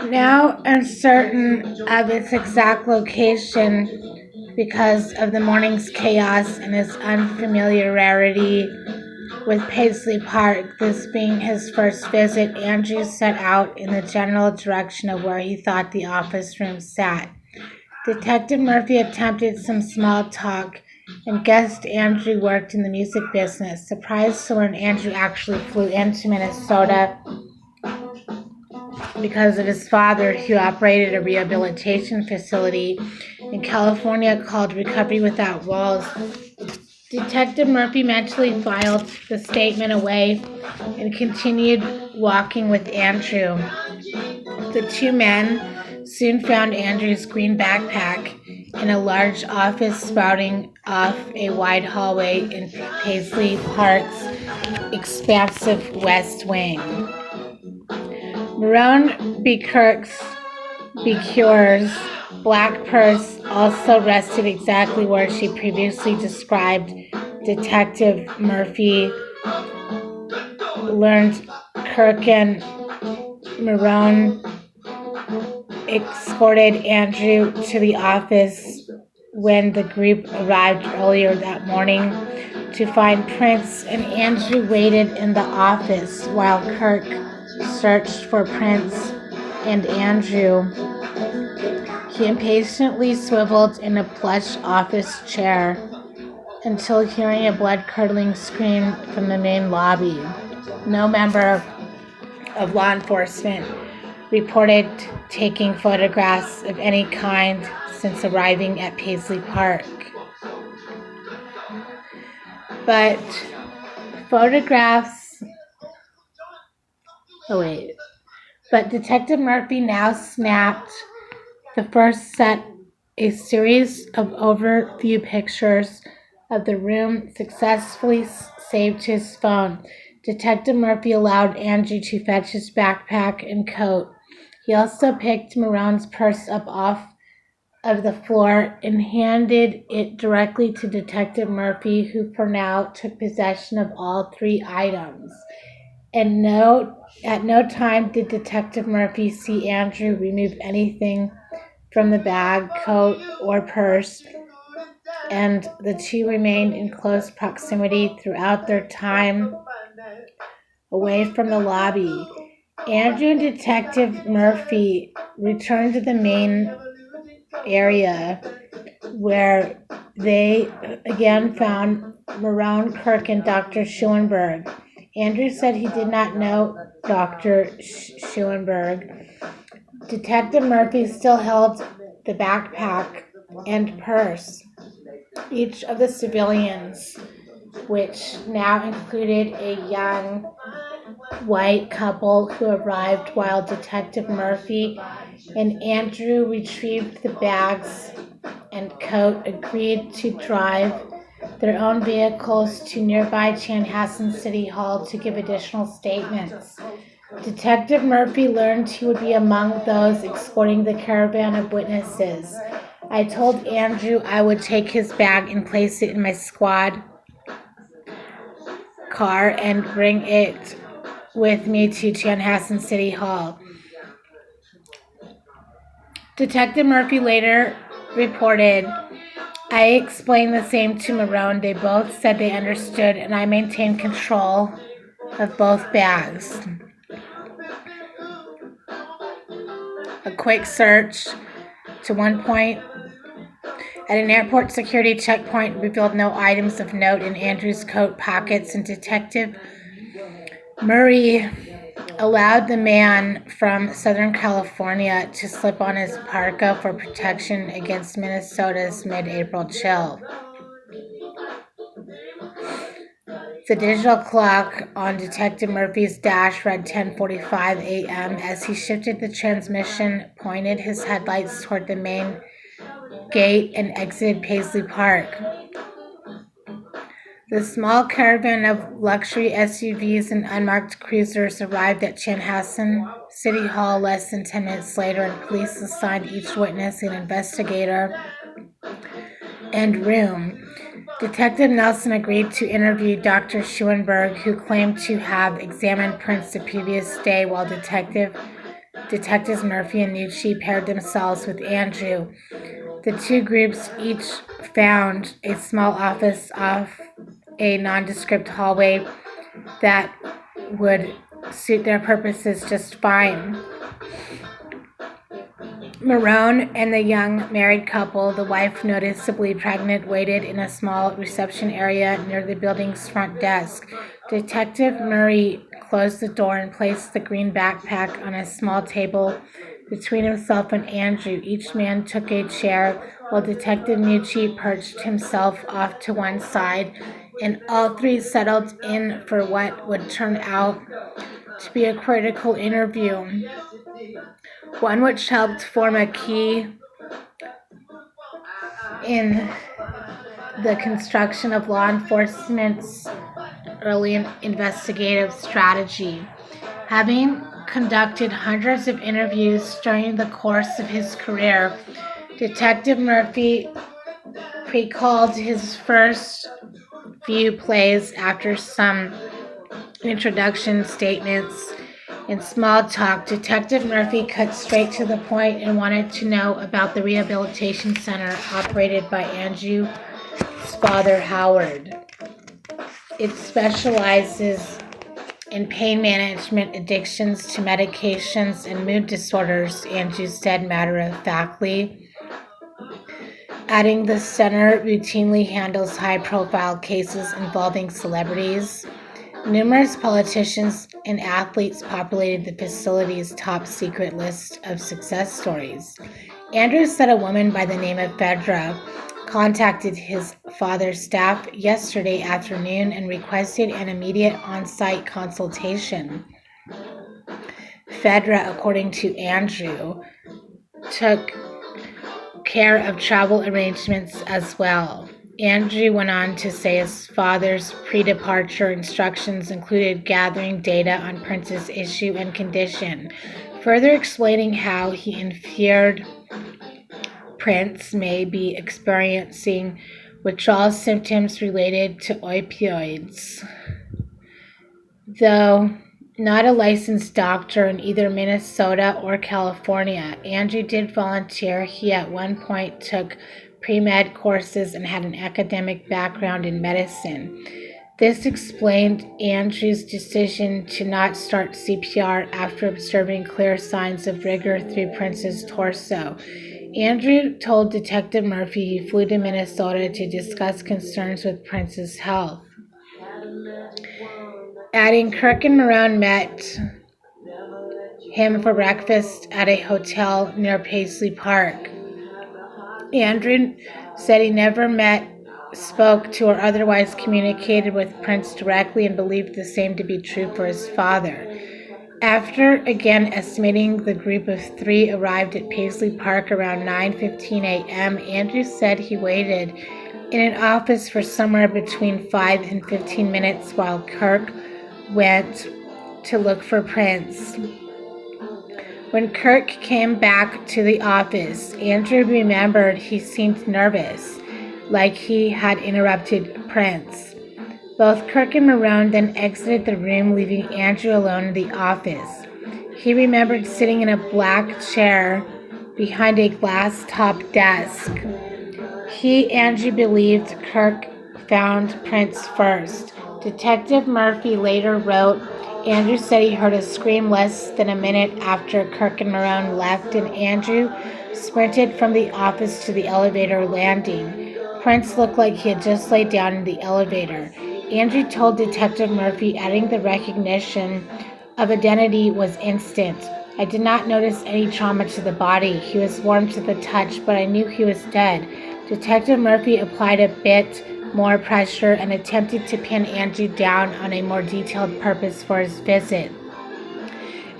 Now uncertain of its exact location because of the morning's chaos and his unfamiliarity with Paisley Park, this being his first visit, Andrew set out in the general direction of where he thought the office room sat. Detective Murphy attempted some small talk and guessed Andrew worked in the music business. Surprised to learn Andrew actually flew into Minnesota because of his father, who operated a rehabilitation facility in California called Recovery Without Walls. Detective Murphy mentally filed the statement away and continued walking with Andrew. The two men soon found Andrew's green backpack in a large office sprouting off a wide hallway in Paisley Park's expansive west wing. Marone Becure's black purse also rested exactly where she previously described. Detective Murphy learned Kirk and Marone escorted Andrew to the office when the group arrived earlier that morning to find Prince, and Andrew waited in the office while Kirk searched for Prince and Andrew. He impatiently swiveled in a plush office chair until hearing a blood-curdling scream from the main lobby. No member of law enforcement reported taking photographs of any kind since arriving at Paisley Park. But Detective Murphy now snapped the first set, a series of overview pictures of the room successfully saved to his phone. Detective Murphy allowed Andrew to fetch his backpack and coat. He also picked Marone's purse up off of the floor and handed it directly to Detective Murphy, who for now took possession of all three items. And at no time did Detective Murphy see Andrew remove anything from the bag, coat, or purse, and the two remained in close proximity throughout their time away from the lobby. Andrew and Detective Murphy returned to the main area where they again found Marone, Kirk, and Dr. Schulenberg. Andrew said he did not know Dr. Schulenberg. Detective Murphy still held the backpack and purse. Each of the civilians, which now included a young white couple who arrived while Detective Murphy and Andrew retrieved the bags and coat, agreed to drive their own vehicles to nearby Chanhassen City Hall to give additional statements. Detective Murphy learned he would be among those escorting the caravan of witnesses. I told Andrew I would take his bag and place it in my squad car and bring it with me to Chanhassen City Hall. Detective Murphy later reported, I explained the same to Marone. They both said they understood, and I maintained control of both bags. A quick search to one point at an airport security checkpoint revealed no items of note in Andrew's coat pockets, and Detective Murray allowed the man from Southern California to slip on his parka for protection against Minnesota's mid-April chill. The digital clock on Detective Murphy's dash read 10:45 a.m. as he shifted the transmission, pointed his headlights toward the main gate, and exited Paisley Park. The small caravan of luxury SUVs and unmarked cruisers arrived at Chanhassen City Hall less than 10 minutes later, and police assigned each witness an investigator and room. Detective Nelson agreed to interview Dr. Schuenberg, who claimed to have examined Prince the previous day while Detectives Murphy and Nucci paired themselves with Andrew. The two groups each found a small office off a nondescript hallway that would suit their purposes just fine. Marone and the young married couple, the wife noticeably pregnant, waited in a small reception area near the building's front desk. Detective Murray closed the door and placed the green backpack on a small table between himself and Andrew. Each man took a chair while Detective Nucci perched himself off to one side, and all three settled in for what would turn out to be a critical interview, one which helped form a key in the construction of law enforcement's early investigative strategy. Having conducted hundreds of interviews during the course of his career, Detective Murphy recalled his first few plays after some introduction statements and small talk. Detective Murphy cut straight to the point and wanted to know about the rehabilitation center operated by Andrew's father, Howard. It specializes in pain management, addictions to medications, and mood disorders, Andrew said matter-of-factly, adding the center routinely handles high-profile cases involving celebrities. Numerous politicians and athletes populated the facility's top-secret list of success stories. Andrew said a woman by the name of Fedra contacted his father's staff yesterday afternoon and requested an immediate on-site consultation. Fedra, according to Andrew, took care of travel arrangements as well. Andrew went on to say his father's pre-departure instructions included gathering data on Prince's issue and condition, further explaining how he inferred Prince may be experiencing withdrawal symptoms related to opioids. Though not a licensed doctor in either Minnesota or California, Andrew did volunteer. He at one point took pre-med courses and had an academic background in medicine. This explained Andrew's decision to not start CPR after observing clear signs of rigor through Prince's torso. Andrew told Detective Murphy he flew to Minnesota to discuss concerns with Prince's health. Adding, Kirk and Marone met him for breakfast at a hotel near Paisley Park. Andrew said he never met, spoke to, or otherwise communicated with Prince directly and believed the same to be true for his father. After again estimating the group of three arrived at Paisley Park around 9:15 a.m., Andrew said he waited in an office for somewhere between 5 and 15 minutes while Kirk went to look for Prince. When Kirk came back to the office, Andrew remembered he seemed nervous, like he had interrupted Prince. Both Kirk and Marone then exited the room, leaving Andrew alone in the office. He remembered sitting in a black chair behind a glass-topped desk. Andrew believed Kirk found Prince first. Detective Murphy later wrote, Andrew said he heard a scream less than a minute after Kirk and Marone left, and Andrew sprinted from the office to the elevator landing. Prince looked like he had just laid down in the elevator. Andrew told Detective Murphy, adding the recognition of identity was instant. I did not notice any trauma to the body. He was warm to the touch, but I knew he was dead. Detective Murphy applied a bit more pressure and attempted to pin Andrew down on a more detailed purpose for his visit.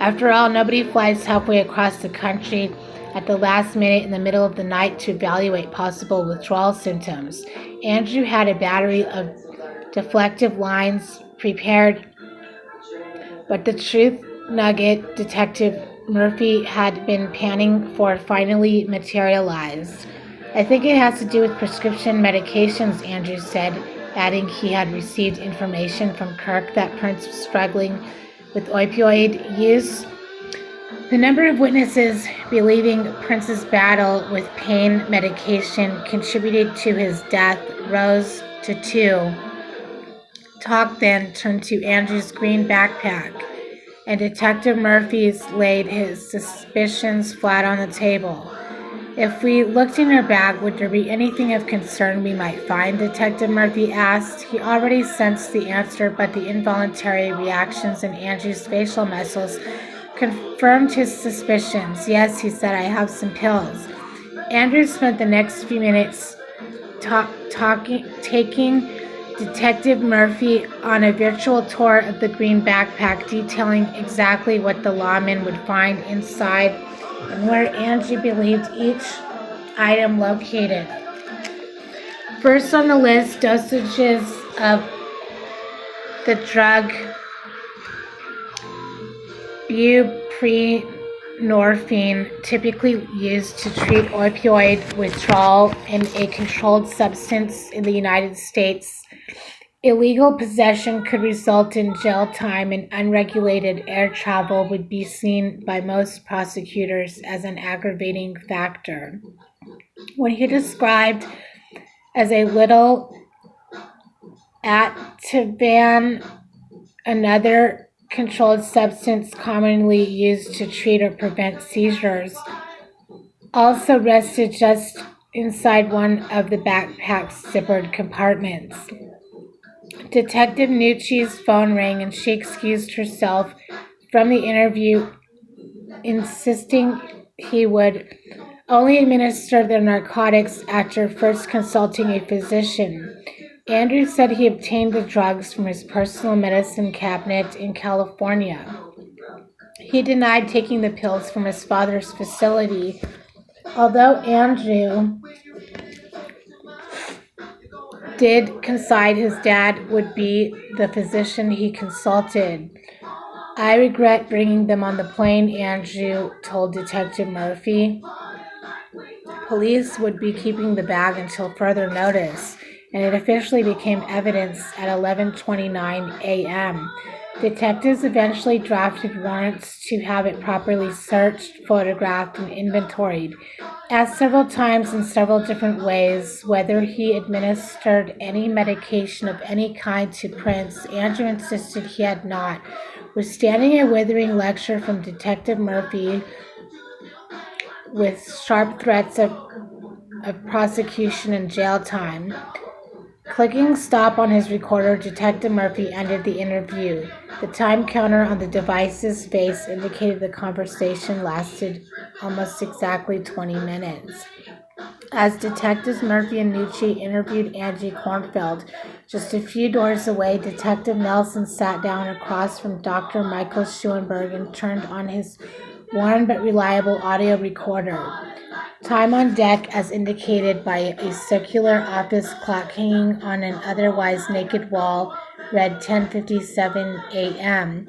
After all, nobody flies halfway across the country at the last minute in the middle of the night to evaluate possible withdrawal symptoms. Andrew had a battery of deflective lines prepared, but the truth nugget Detective Murphy had been panning for finally materialized. I think it has to do with prescription medications, Andrews said, adding he had received information from Kirk that Prince was struggling with opioid use. The number of witnesses believing Prince's battle with pain medication contributed to his death rose to 2. Talk then turned to Andrew's green backpack, and Detective Murphy's laid his suspicions flat on the table. If we looked in her bag, would there be anything of concern we might find? Detective Murphy asked. He already sensed the answer, but the involuntary reactions in Andrew's facial muscles confirmed his suspicions. Yes, he said, I have some pills. Andrew spent the next few minutes taking Detective Murphy on a virtual tour of the green backpack, detailing exactly what the lawman would find inside and where Angie believed each item located. First on the list, dosages of the drug buprenorphine, typically used to treat opioid withdrawal in a controlled substance in the United States. Illegal possession could result in jail time, and unregulated air travel would be seen by most prosecutors as an aggravating factor. When he described as a little Ativan, another controlled substance commonly used to treat or prevent seizures, also rested just inside one of the backpack's zippered compartments. Detective Nucci's phone rang and she excused herself from the interview, insisting he would only administer the narcotics after first consulting a physician. Andrew said he obtained the drugs from his personal medicine cabinet in California. He denied taking the pills from his father's facility, although Andrew did confide his dad would be the physician he consulted. I regret bringing them on the plane, Andrew told Detective Murphy. Police would be keeping the bag until further notice, and it officially became evidence at 11:29 a.m. Detectives eventually drafted warrants to have it properly searched, photographed, and inventoried. Asked several times in several different ways whether he administered any medication of any kind to Prince, Andrew insisted he had not. Withstanding a withering lecture from Detective Murphy with sharp threats of prosecution and jail time. Clicking stop on his recorder, Detective Murphy ended the interview. The time counter on the device's face indicated the conversation lasted almost exactly 20 minutes. As Detectives Murphy and Nucci interviewed Angie Kornfeld, just a few doors away, Detective Nelson sat down across from Dr. Michael Schuenberg and turned on his worn but reliable audio recorder. Time on deck, as indicated by a circular office clock hanging on an otherwise naked wall, read 10:57 a.m.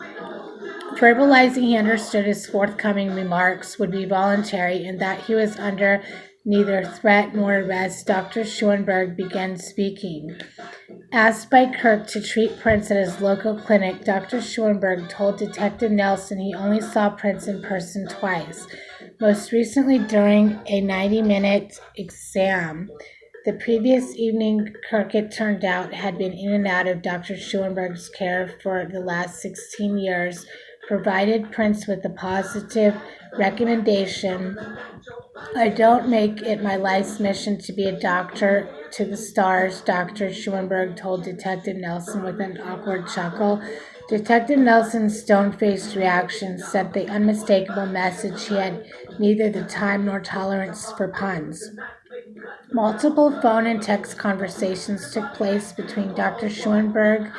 Verbalizing he understood his forthcoming remarks would be voluntary and that he was under neither threat nor arrest, Dr. Schuenberg began speaking. Asked by Kirk to treat Prince at his local clinic, Dr. Schuenberg told Detective Nelson he only saw Prince in person twice, most recently during a 90-minute exam. The previous evening, Kirk, it turned out, had been in and out of Dr. Schuenberg's care for the last 16 years, provided Prince with a positive recommendation. I don't make it my life's mission to be a doctor to the stars, Dr. Schuenberg told Detective Nelson with an awkward chuckle. Detective Nelson's stone-faced reaction sent the unmistakable message he had neither the time nor tolerance for puns. Multiple phone and text conversations took place between Dr. Schuenberg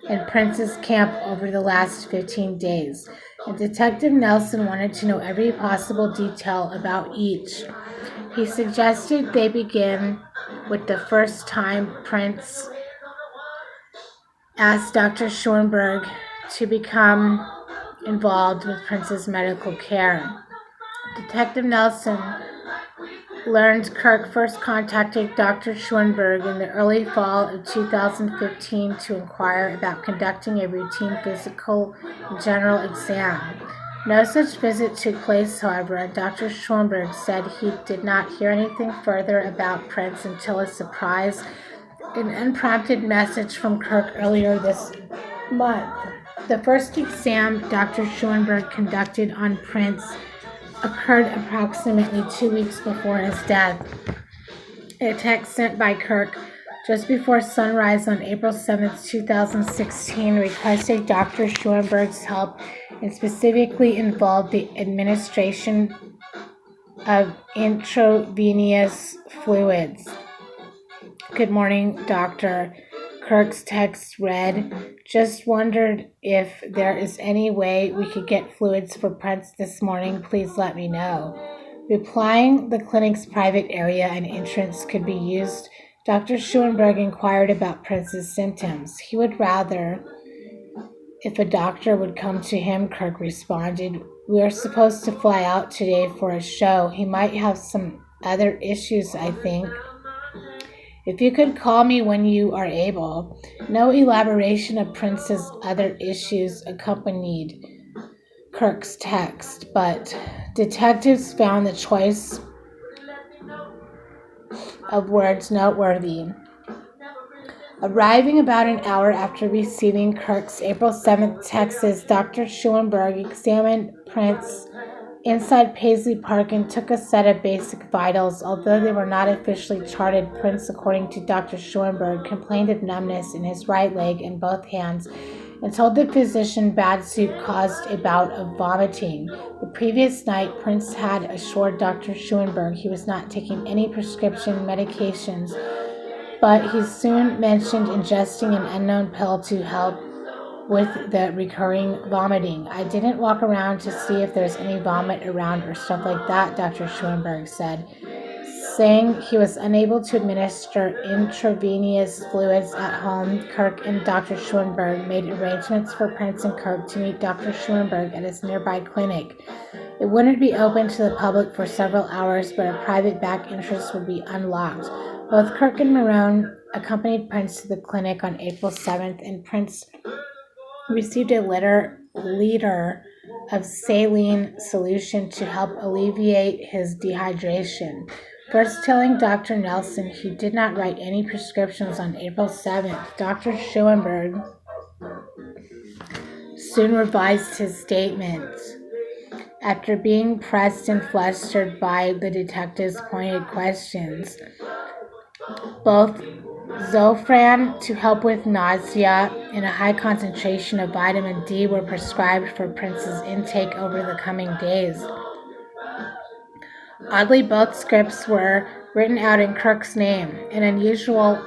and Prince's camp over the last 15 days, and Detective Nelson wanted to know every possible detail about each. He suggested they begin with the first time Prince asked Dr. Schuenberg to become involved with Prince's medical care. Detective Nelson learned Kirk first contacted Dr. Schoenberg in the early fall of 2015 to inquire about conducting a routine physical and general exam. No such visit took place, however, and Dr. Schoenberg said he did not hear anything further about Prince until a surprise and unprompted message from Kirk earlier this month. The first exam Dr. Schoenberg conducted on Prince occurred approximately 2 weeks before his death. A text sent by Kirk just before sunrise on April 7, 2016, requested Dr. Schoenberg's help and specifically involved the administration of intravenous fluids. Good morning, Doctor. Kirk's text read, just wondered if there is any way we could get fluids for Prince this morning. Please let me know. Replying, the clinic's private area and entrance could be used. Dr. Schoenberg inquired about Prince's symptoms. He would rather if a doctor would come to him, Kirk responded. We are supposed to fly out today for a show. He might have some other issues, I think. If you could call me when you are able. No elaboration of Prince's other issues accompanied Kirk's text, but detectives found the choice of words noteworthy. Arriving about an hour after receiving Kirk's April 7th text, Dr. Schoenberg examined Prince inside Paisley Park and took a set of basic vitals. Although they were not officially charted, Prince, according to Dr. Schoenberg, complained of numbness in his right leg and both hands and told the physician bad soup caused a bout of vomiting. The previous night, Prince had assured Dr. Schoenberg he was not taking any prescription medications, but he soon mentioned ingesting an unknown pill to help with the recurring vomiting. I didn't walk around to see if there's any vomit around or stuff like that, Dr. Schoenberg said, saying he was unable to administer intravenous fluids at home. Kirk and Dr. Schoenberg made arrangements for Prince and Kirk to meet Dr. Schoenberg at his nearby clinic. It wouldn't be open to the public for several hours, but a private back entrance would be unlocked. Both Kirk and Marone accompanied Prince to the clinic on April 7th, and Prince received a liter of saline solution to help alleviate his dehydration. First telling Dr. Nelson he did not write any prescriptions on April 7th, Dr. Schoenberg soon revised his statement. After being pressed and flustered by the detective's pointed questions, both Zofran to help with nausea and a high concentration of vitamin D were prescribed for Prince's intake over the coming days. Oddly, both scripts were written out in Kirk's name, an unusual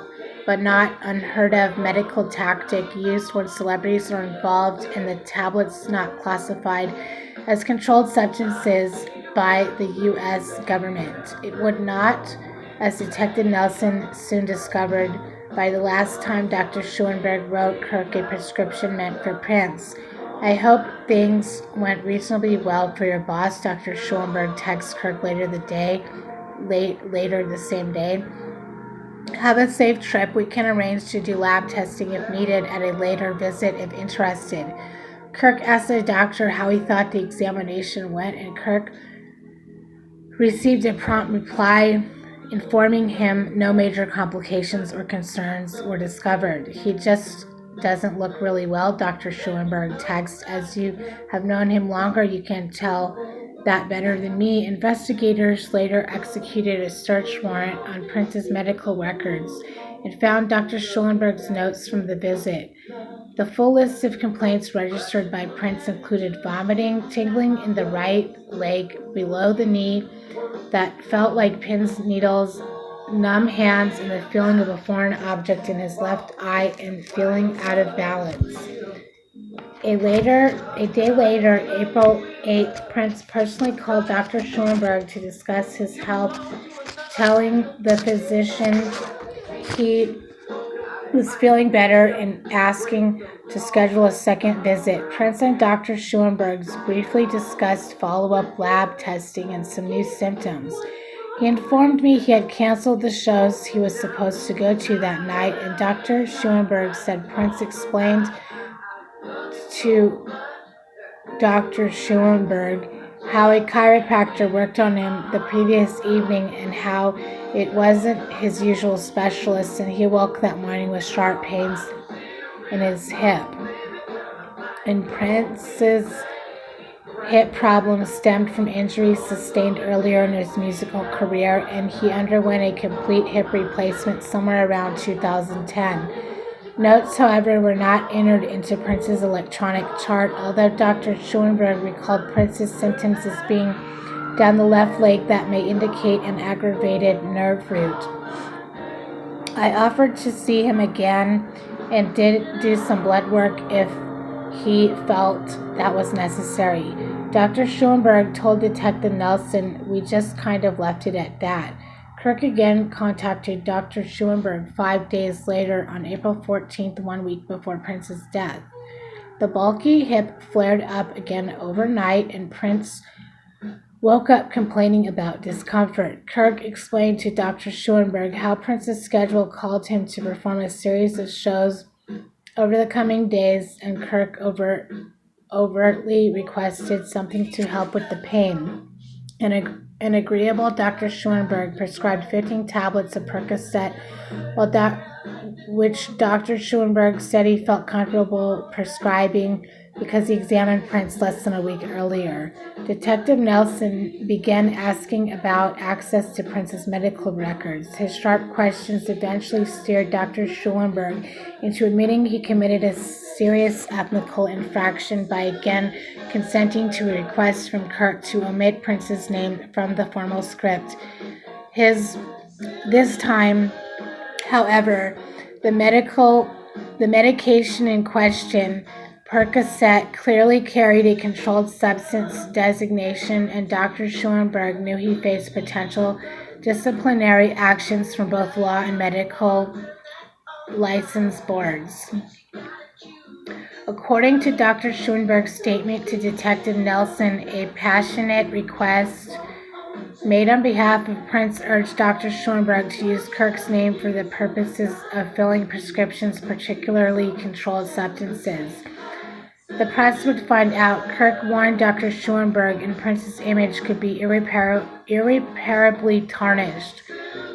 but not unheard of medical tactic used when celebrities are involved and the tablets not classified as controlled substances by the U.S. government. It would not, as Detective Nelson soon discovered, by the last time Dr. Schoenberg wrote Kirk a prescription meant for Prince. I hope things went reasonably well for your boss, Dr. Schoenberg texted Kirk later the same day. Have a safe trip. We can arrange to do lab testing if needed at a later visit if interested. Kirk asked the doctor how he thought the examination went, and Kirk received a prompt reply informing him no major complications or concerns were discovered. He just doesn't look really well, Dr. Schoenberg texted. As you have known him longer, you can tell that better than me. Investigators later executed a search warrant on Prince's medical records and found Dr. Schoenberg's notes from the visit. The full list of complaints registered by Prince included vomiting, tingling in the right leg below the knee that felt like pins, needles, numb hands, and the feeling of a foreign object in his left eye and feeling out of balance. A day later, April 8th, Prince personally called Dr. Schoenberg to discuss his health, telling the physician he was feeling better and asking to schedule a second visit. Prince and Dr. Schoenberg briefly discussed follow-up lab testing and some new symptoms. He informed me he had canceled the shows he was supposed to go to that night, and Dr. Schulenberg said Prince explained to Dr. Schulenberg how a chiropractor worked on him the previous evening and how it wasn't his usual specialist, and he woke that morning with sharp pains in his hip. And Prince's hip problems stemmed from injuries sustained earlier in his musical career, and he underwent a complete hip replacement somewhere around 2010. Notes, however, were not entered into Prince's electronic chart, although Dr. Schulenberg recalled Prince's symptoms as being down the left leg that may indicate an aggravated nerve root. I offered to see him again and did do some blood work if he felt that was necessary. Dr. Schulenberg told Detective Nelson, "We just kind of left it at that." Kirk again contacted Dr. Schulenberg 5 days later on April 14th, 1 week before Prince's death. The bulky hip flared up again overnight, and Prince woke up complaining about discomfort. Kirk explained to Dr. Schulenberg how Prince's schedule called him to perform a series of shows over the coming days, and Kirk overtly requested something to help with the pain. An agreeable Dr. Schulenberg prescribed 15 tablets of Percocet, which Dr. Schulenberg said he felt comfortable prescribing because he examined Prince less than a week earlier. Detective Nelson began asking about access to Prince's medical records. His sharp questions eventually steered Dr. Schulenberg into admitting he committed a serious ethical infraction by again consenting to a request from Kirk to omit Prince's name from the formal script. This time, however, the medication in question, Percocet, clearly carried a controlled substance designation, and Dr. Schulenberg knew he faced potential disciplinary actions from both law and medical license boards. According to Dr. Schulenberg's statement to Detective Nelson, a passionate request made on behalf of Prince urged Dr. Schulenberg to use Kirk's name for the purposes of filling prescriptions, particularly controlled substances. The press would find out. Kirk warned Dr. Schulenberg, and Prince's image could be irreparably tarnished.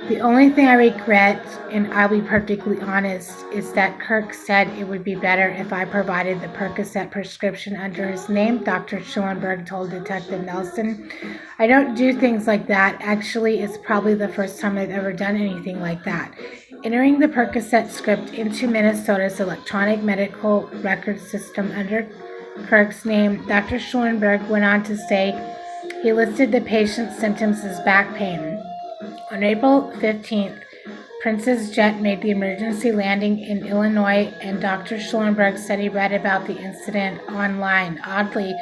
The only thing I regret, and I'll be perfectly honest, is that Kirk said it would be better if I provided the Percocet prescription under his name, Dr. Schulenberg told Detective Nelson. I don't do things like that. Actually, it's probably the first time I've ever done anything like that. Entering the Percocet script into Minnesota's electronic medical record system under Kirk's name, Dr. Schulenberg went on to say he listed the patient's symptoms as back pain. On April 15th, Prince's jet made the emergency landing in Illinois, and Dr. Schulenberg said he read about the incident online. Oddly,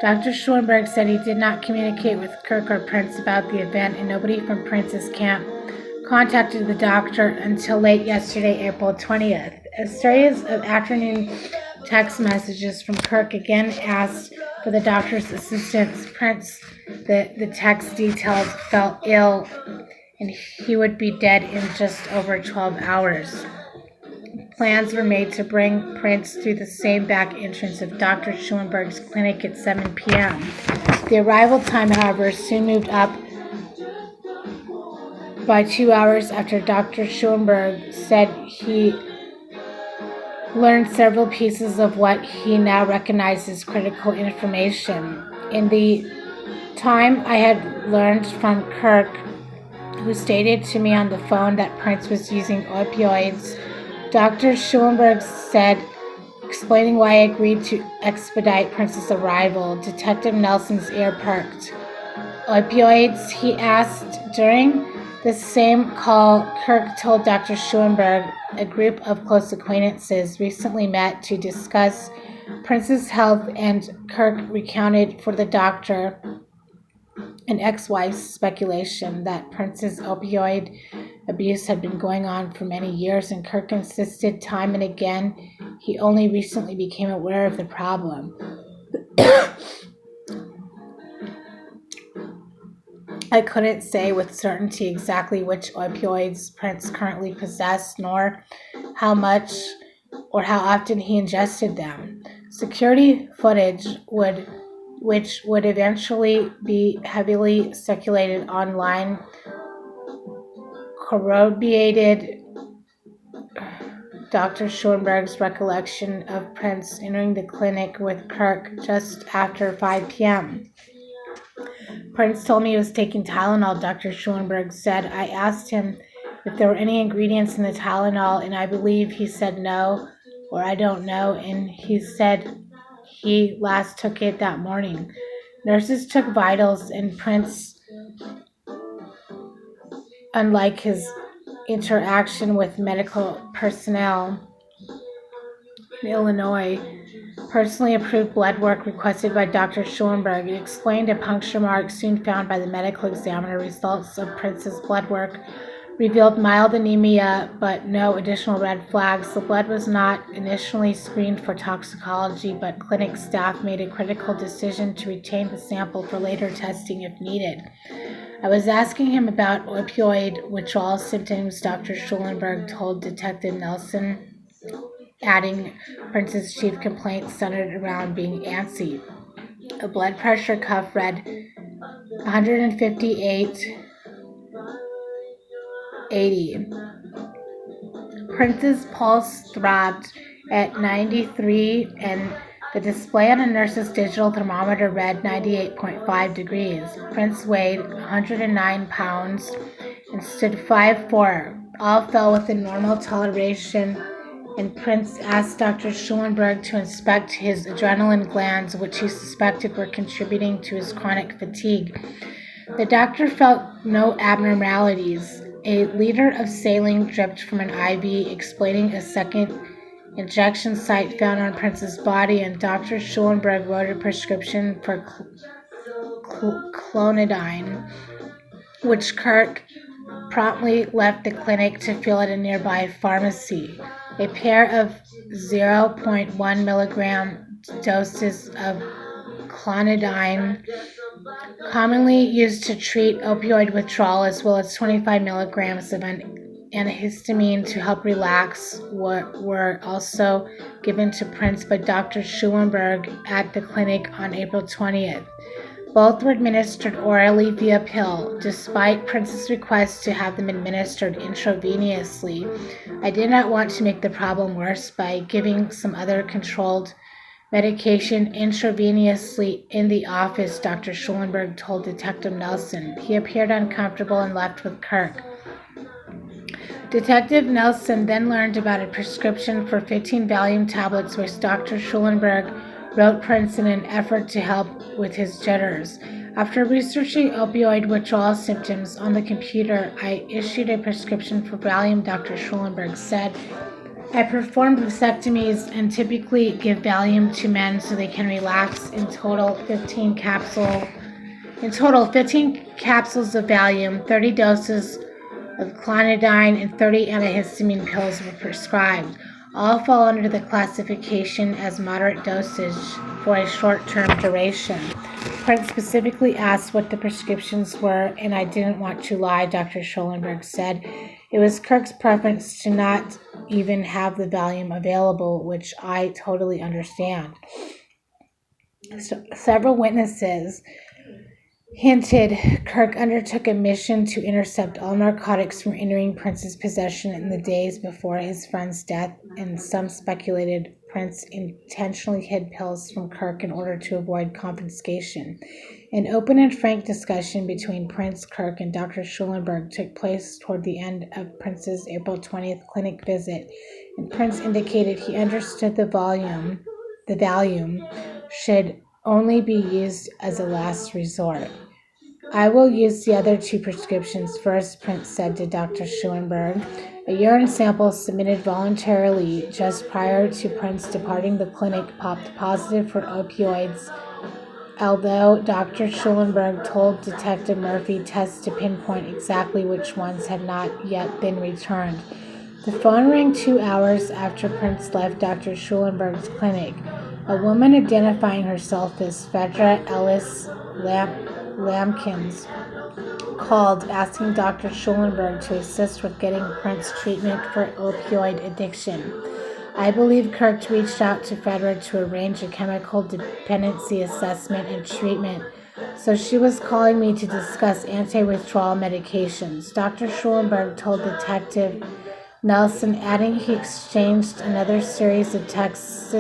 Dr. Schulenberg said he did not communicate with Kirk or Prince about the event, and nobody from Prince's camp contacted the doctor until late yesterday, April 20th. A series of afternoon text messages from Kirk again asked for the doctor's assistance. Prince, the text detailed, felt ill and he would be dead in just over 12 hours. Plans were made to bring Prince through the same back entrance of Dr. Schulenberg's clinic at 7 p.m. The arrival time, however, soon moved up by 2 hours after Dr. Schulenberg said he learned several pieces of what he now recognizes as critical information. In the time I had learned from Kirk, who stated to me on the phone that Prince was using opioids, Dr. Schulenberg said, explaining why I agreed to expedite Prince's arrival. Detective Nelson's ear perked. Opioids? He asked. During the same call, Kirk told Dr. Schulenberg a group of close acquaintances recently met to discuss Prince's health, and Kirk recounted for the doctor an ex-wife's speculation that Prince's opioid abuse had been going on for many years, and Kirk insisted time and again he only recently became aware of the problem. I couldn't say with certainty exactly which opioids Prince currently possessed, nor how much or how often he ingested them. Security footage which would eventually be heavily circulated online, corroborated Dr. Schoenberg's recollection of Prince entering the clinic with Kirk just after 5 p.m. Prince told me he was taking Tylenol, Dr. Schoenberg said. I asked him if there were any ingredients in the Tylenol, and I believe he said no, or I don't know, and he said he last took it that morning. Nurses took vitals, and Prince, unlike his interaction with medical personnel in Illinois, personally approved blood work requested by Dr. Schoenberg. It explained a puncture mark soon found by the medical examiner. Results of Prince's blood work revealed mild anemia, but no additional red flags. The blood was not initially screened for toxicology, but clinic staff made a critical decision to retain the sample for later testing if needed. I was asking him about opioid withdrawal symptoms, Dr. Schulenberg told Detective Nelson, adding Prince's chief complaint centered around being antsy. A blood pressure cuff read 158/80. Prince's pulse throbbed at 93, and the display on a nurse's digital thermometer read 98.5 degrees. Prince weighed 109 pounds and stood 5'4". All fell within normal toleration, and Prince asked Dr. Schulenberg to inspect his adrenaline glands, which he suspected were contributing to his chronic fatigue. The doctor felt no abnormalities. A liter of saline dripped from an IV, explaining a second injection site found on Prince's body, and Dr. Schulenberg wrote a prescription for clonidine, which Kirk promptly left the clinic to fill at a nearby pharmacy. A pair of 0.1 milligram doses of clonidine, commonly used to treat opioid withdrawal, as well as 25 milligrams of antihistamine to help relax, were also given to Prince by Dr. Schulenberg at the clinic on April 20th. Both were administered orally via pill. Despite Prince's request to have them administered intravenously, I did not want to make the problem worse by giving some other controlled medication intravenously in the office, Dr. Schulenberg told Detective Nelson. He appeared uncomfortable and left with Kirk. Detective Nelson then learned about a prescription for 15 Valium tablets, which Dr. Schulenberg wrote Prince in an effort to help with his jitters. After researching opioid withdrawal symptoms on the computer, I issued a prescription for Valium, Dr. Schulenberg said. I perform vasectomies and typically give Valium to men so they can relax. In total, 15 capsules of Valium, 30 doses of clonidine, and 30 antihistamine pills were prescribed. All fall under the classification as moderate dosage for a short-term duration. Prince specifically asked what the prescriptions were, and I didn't want to lie, Dr. Schulenberg said. It was Kirk's preference to not even have the Valium available, which I totally understand. Several witnesses hinted Kirk undertook a mission to intercept all narcotics from entering Prince's possession in the days before his friend's death, and some speculated Prince intentionally hid pills from Kirk in order to avoid confiscation. An open and frank discussion between Prince, Kirk, and Dr. Schulenberg took place toward the end of Prince's April 20th clinic visit, and Prince indicated he understood the Valium should only be used as a last resort. I will use the other two prescriptions first, Prince said to Dr. Schulenberg. A urine sample submitted voluntarily just prior to Prince departing the clinic popped positive for opioids, although Dr. Schulenberg told Detective Murphy tests to pinpoint exactly which ones had not yet been returned. The phone rang 2 hours after Prince left Dr. Schulenberg's clinic. A woman identifying herself as Phaedra Ellis Lampkins called asking Dr. Schulenberg to assist with getting Prince treatment for opioid addiction. I believe Kirk reached out to Fedra to arrange a chemical dependency assessment and treatment, so she was calling me to discuss anti-withdrawal medications. Dr. Schulenberg told Detective Nelson, adding he exchanged another series of texts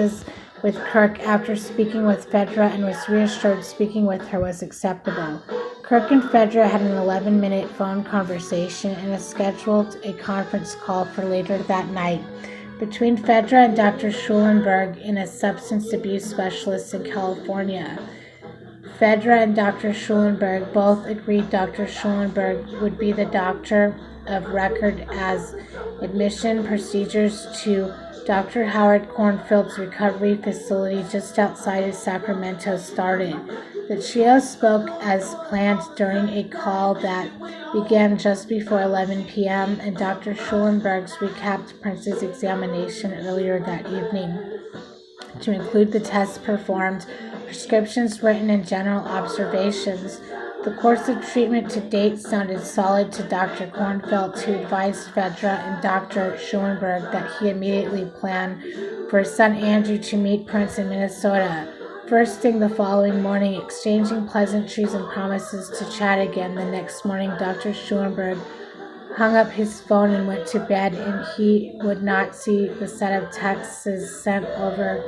with Kirk after speaking with Fedra and was reassured speaking with her was acceptable. Kirk and Fedra had an 11-minute phone conversation and scheduled a conference call for later that night. Between Fedra and Dr. Schulenberg and a substance abuse specialist in California. Fedra and Dr. Schulenberg both agreed Dr. Schulenberg would be the doctor of record as admission procedures to Dr. Howard Cornfield's recovery facility just outside of Sacramento started. The trio spoke as planned during a call that began just before 11 p.m., and Dr. Schulenberg's recapped Prince's examination earlier that evening to include the tests performed, prescriptions written, and general observations. The course of treatment to date sounded solid to Dr. Cornfield, who advised Fedra and Dr. Schulenberg that he immediately planned for his son Andrew to meet Prince in Minnesota. First thing the following morning, exchanging pleasantries and promises to chat again. The next morning, Dr. Schulenberg hung up his phone and went to bed, and he would not see the set of texts sent over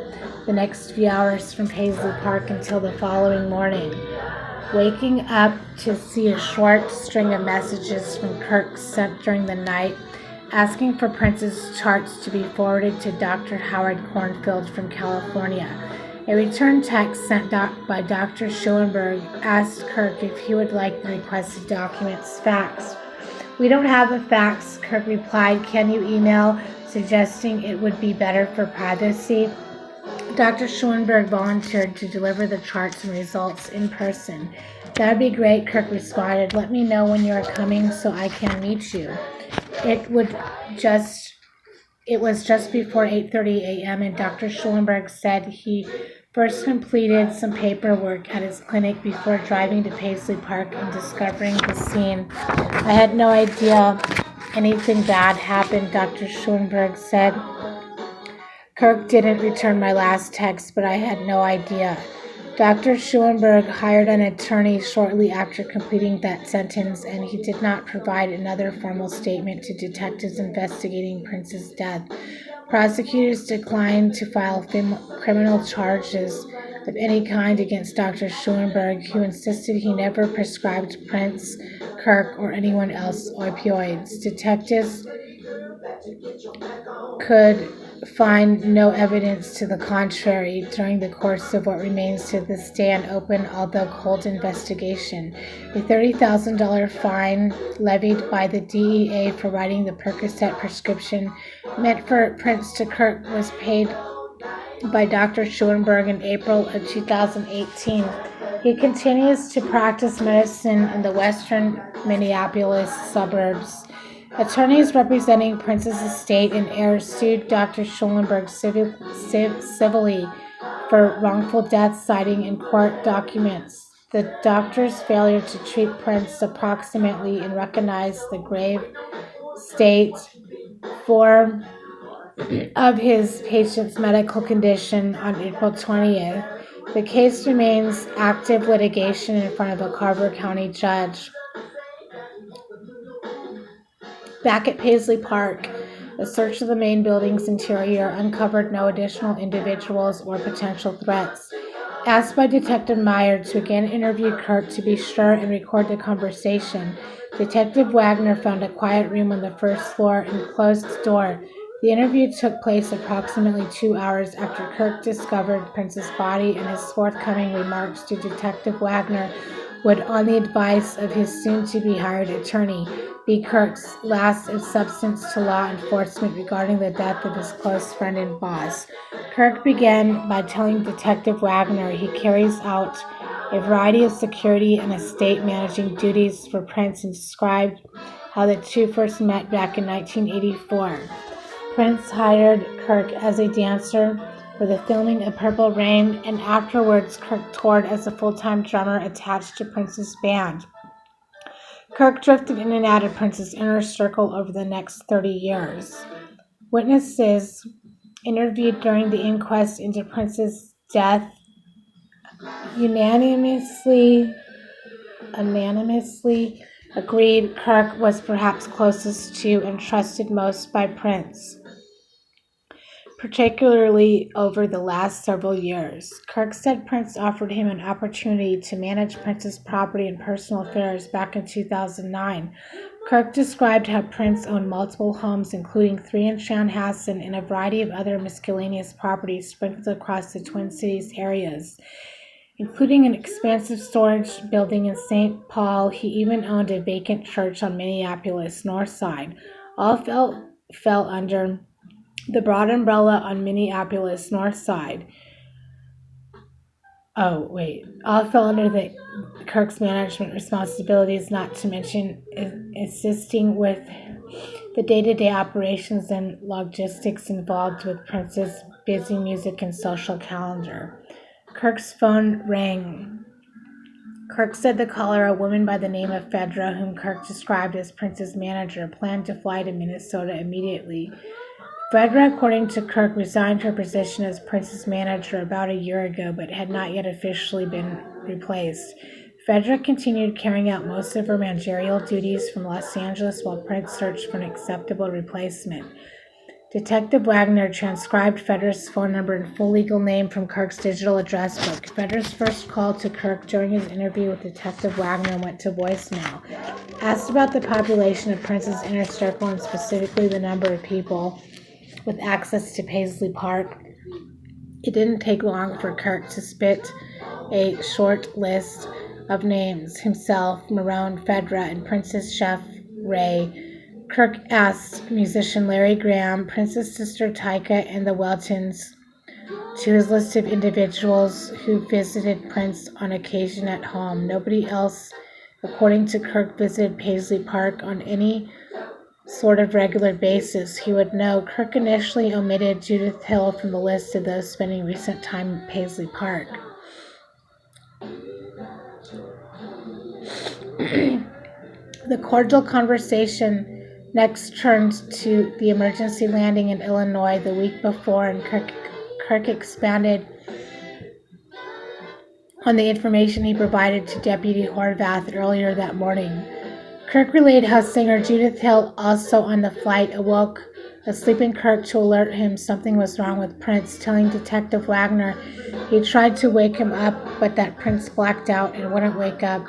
the next few hours from Paisley Park until the following morning. Waking up to see a short string of messages from Kirk sent during the night, asking for Prince's charts to be forwarded to Dr. Howard Cornfield from California. A return text sent by Dr. Schulenberg asked Kirk if he would like the requested documents faxed. "We don't have a fax," Kirk replied. "Can you email?" suggesting it would be better for privacy. Dr. Schulenberg volunteered to deliver the charts and results in person. "That'd be great," Kirk responded. "Let me know when you are coming so I can meet you." It was just before 8:30 a.m., and Dr. Schulenberg said he first completed some paperwork at his clinic before driving to Paisley Park and discovering the scene. "I had no idea anything bad happened," Dr. Schulenberg said. "Kirk didn't return my last text, but I had no idea." Dr. Schulenberg hired an attorney shortly after completing that sentence, and he did not provide another formal statement to detectives investigating Prince's death. Prosecutors declined to file criminal charges of any kind against Dr. Schulenberg, who insisted he never prescribed Prince, Kirk, or anyone else opioids. Detectives could find no evidence to the contrary during the course of what remains to this day an open, although cold, investigation. A $30,000 fine levied by the DEA for writing the Percocet prescription meant for Prince to Kirk was paid by Dr. Schulenberg in April of 2018. He continues to practice medicine in the western Minneapolis suburbs. Attorneys representing Prince's estate and heirs sued Dr. Schulenberg civilly for wrongful death, citing in court documents the doctor's failure to treat Prince approximately and recognize the grave state of his patient's medical condition on April 20th. The case remains active litigation in front of a Carver County judge. Back at Paisley Park, a search of the main building's interior uncovered no additional individuals or potential threats. Asked by Detective Meyer to again interview Kirk to be sure and record the conversation, Detective Wagner found a quiet room on the first floor and closed the door. The interview took place approximately 2 hours after Kirk discovered Prince's body, and his forthcoming remarks to Detective Wagner would, on the advice of his soon-to-be-hired attorney, be Kirk's last of substance to law enforcement regarding the death of his close friend and boss. Kirk began by telling Detective Wagner he carries out a variety of security and estate managing duties for Prince, and described how the two first met back in 1984. Prince hired Kirk as a dancer for the filming of Purple Rain, and afterwards Kirk toured as a full-time drummer attached to Prince's band. Kirk drifted in and out of Prince's inner circle over the next 30 years. Witnesses interviewed during the inquest into Prince's death unanimously agreed Kirk was perhaps closest to and trusted most by Prince, particularly over the last several years. Kirk said Prince offered him an opportunity to manage Prince's property and personal affairs back in 2009. Kirk described how Prince owned multiple homes, including 3 in Chanhassen and a variety of other miscellaneous properties sprinkled across the Twin Cities areas, including an expansive storage building in St. Paul. He even owned a vacant church on Minneapolis' north side. All fell under the broad umbrella on Minneapolis' north side. All fell under the Kirk's management responsibilities, not to mention assisting with the day-to-day operations and logistics involved with Prince's busy music and social calendar. Kirk's phone rang. Kirk said the caller, a woman by the name of Fedra, whom Kirk described as Prince's manager, planned to fly to Minnesota immediately. Fedra, according to Kirk, resigned her position as Prince's manager about a year ago, but had not yet officially been replaced. Fedra continued carrying out most of her managerial duties from Los Angeles while Prince searched for an acceptable replacement. Detective Wagner transcribed Fedra's phone number and full legal name from Kirk's digital address book. Fedra's first call to Kirk during his interview with Detective Wagner went to voicemail. Asked about the population of Prince's inner circle and specifically the number of people with access to Paisley Park, it didn't take long for Kirk to spit a short list of names: himself, Marone, Fedra, and Prince's chef, Ray. Kirk asked musician Larry Graham, Prince's sister Tyka, and the Weltons to his list of individuals who visited Prince on occasion at home. Nobody else, according to Kirk, visited Paisley Park on any sort of regular basis. He would know. Kirk initially omitted Judith Hill from the list of those spending recent time in Paisley Park. The cordial conversation next turned to the emergency landing in Illinois the week before, and Kirk expanded on the information he provided to Deputy Horvath earlier that morning. Kirk relayed how singer Judith Hill, also on the flight, awoke a sleeping Kirk to alert him something was wrong with Prince, telling Detective Wagner he tried to wake him up, but that Prince blacked out and wouldn't wake up,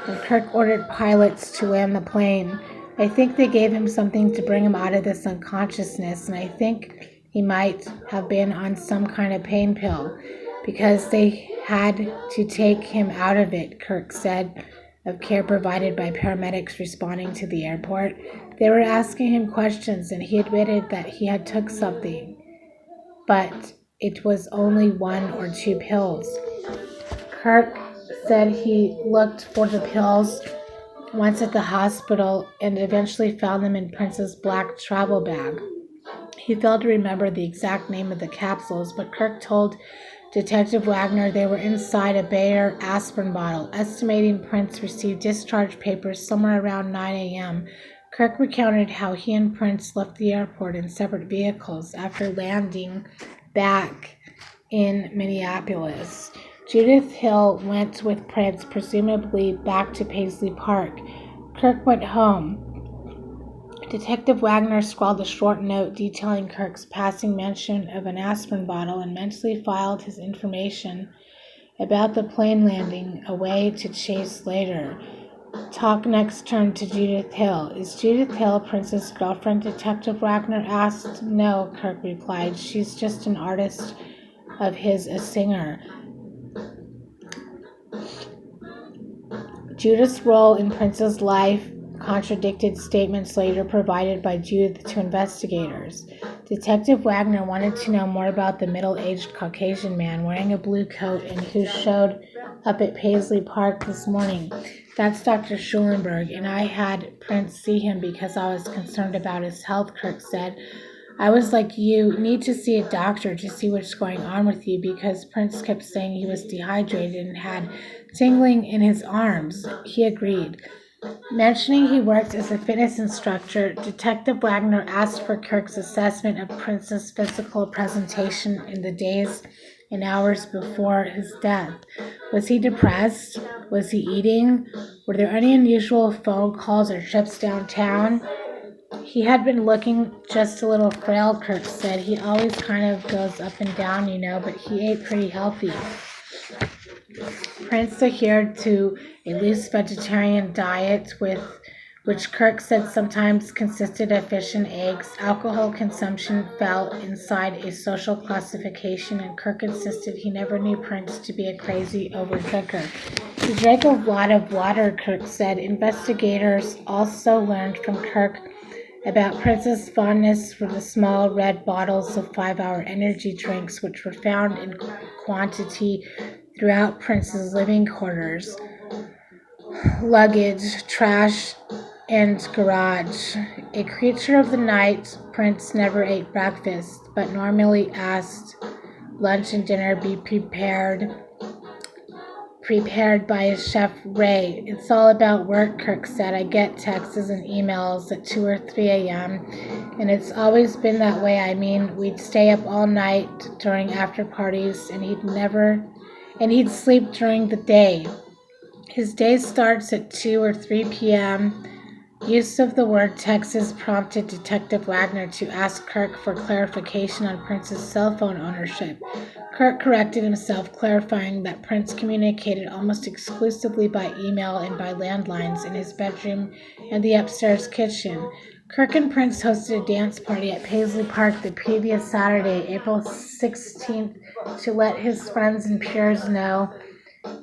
and Kirk ordered pilots to land the plane. I think they gave him something to bring him out of this unconsciousness, and I think he might have been on some kind of pain pill because they had to take him out of it, Kirk said of care provided by paramedics responding to the airport. They were asking him questions, and he admitted that he had took something, but it was only 1 or 2 pills. Kirk said he looked for the pills once at the hospital and eventually found them in Prince's black travel bag. He failed to remember the exact name of the capsules, but Kirk told Detective Wagner they were inside a Bayer aspirin bottle. Estimating Prince received discharge papers somewhere around 9 a.m., Kirk recounted how he and Prince left the airport in separate vehicles after landing back in Minneapolis. Judith Hill went with Prince, presumably back to Paisley Park. Kirk went home. Detective Wagner scrawled a short note detailing Kirk's passing mention of an aspirin bottle and mentally filed his information about the plane landing away to chase later. Talk next turned to Judith Hill. Is Judith Hill Prince's girlfriend? Detective Wagner asked. No, Kirk replied. She's just an artist of his, a singer. Judith's role in Prince's life contradicted statements later provided by Judith to investigators. Detective Wagner wanted to know more about the middle-aged Caucasian man wearing a blue coat and who showed up at Paisley Park this morning. That's Dr. Schulenberg, and I had Prince see him because I was concerned about his health, Kirk said. I was like, you need to see a doctor to see what's going on with you, because Prince kept saying he was dehydrated and had tingling in his arms. He agreed. Mentioning he worked as a fitness instructor, Detective Wagner asked for Kirk's assessment of Prince's physical presentation in the days and hours before his death. Was he depressed? Was he eating? Were there any unusual phone calls or trips downtown? He had been looking just a little frail, Kirk said. He always kind of goes up and down, but he ate pretty healthy. Prince adhered to a loose vegetarian diet which Kirk said sometimes consisted of fish and eggs. Alcohol consumption fell inside a social classification, and Kirk insisted he never knew Prince to be a crazy overdrinker. He drank a lot of water, Kirk said. Investigators also learned from Kirk about Prince's fondness for the small red bottles of 5-hour energy drinks, which were found in quantity throughout Prince's living quarters, luggage, trash, and garage. A creature of the night, Prince never ate breakfast, but normally asked lunch and dinner be prepared by his chef Ray. It's all about work, Kirk said. I get texts and emails at 2 or 3 a.m., and it's always been that way. We'd stay up all night during after parties, and he'd sleep during the day. His day starts at 2 or 3 p.m. Use of the word Texas prompted Detective Wagner to ask Kirk for clarification on Prince's cell phone ownership. Kirk corrected himself, clarifying that Prince communicated almost exclusively by email and by landlines in his bedroom and the upstairs kitchen. Kirk and Prince hosted a dance party at Paisley Park the previous Saturday, April 16th, to let his friends and peers know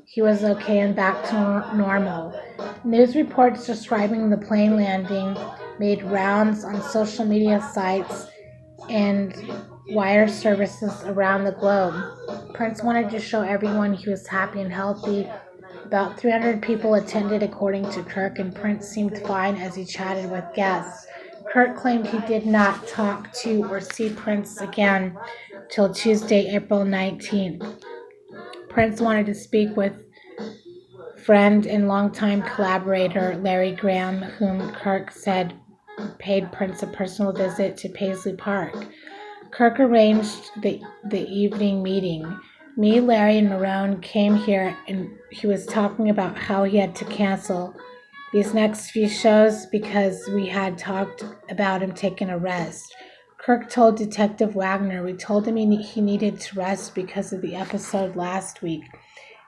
he was okay and back to normal. News reports describing the plane landing made rounds on social media sites and wire services around the globe. Prince wanted to show everyone he was happy and healthy. About 300 people attended, according to Kirk, and Prince seemed fine as he chatted with guests. Kirk claimed he did not talk to or see Prince again till Tuesday, April 19th. Prince wanted to speak with friend and longtime collaborator Larry Graham, whom Kirk said paid Prince a personal visit to Paisley Park. Kirk arranged the evening meeting. Me, Larry, and Marone came here, and he was talking about how he had to cancel these next few shows because we had talked about him taking a rest. Kirk told Detective Wagner, we told him he needed to rest because of the episode last week,